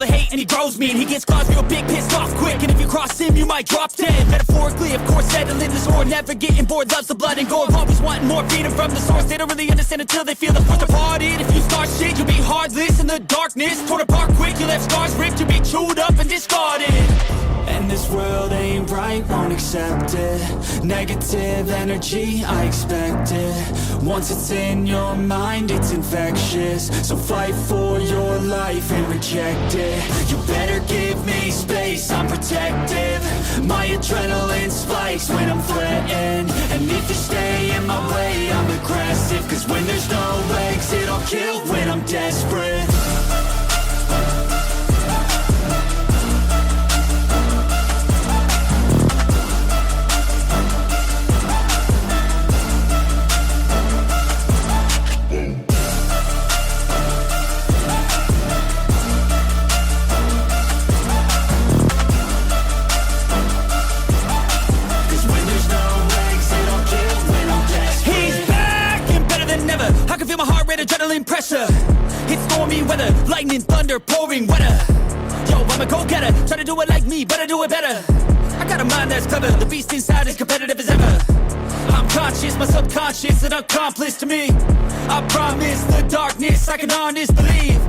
the hate and he grows mean. He gets claws real big, pissed off quick, and if you cross him, you might drop dead. Metaphorically, of course, settling the score, never getting bored, loves the blood and gore, always wanting more freedom from the source. They don't really understand until they feel the force to part it. If you start shit, you'll be heartless in the darkness, torn apart quick, you left scars ripped, you'll be chewed up and discarded. And this world ain't right, won't accept it. Negative energy, I expect it. Once it's in your mind, it's infectious. So fight for your life and reject it. You better give me space, I'm protective. My adrenaline spikes when I'm threatened. And if you stay in my way, I'm aggressive. Cause when there's no exit, I'll kill when I'm desperate. Adrenaline pressure, it's stormy weather, lightning, thunder, pouring weather. Yo, I'm a go-getter, try to do it like me, but I do it better. I got a mind that's clever, the beast inside is competitive as ever. I'm conscious, my subconscious, an accomplice to me. I promise the darkness, I can honest believe.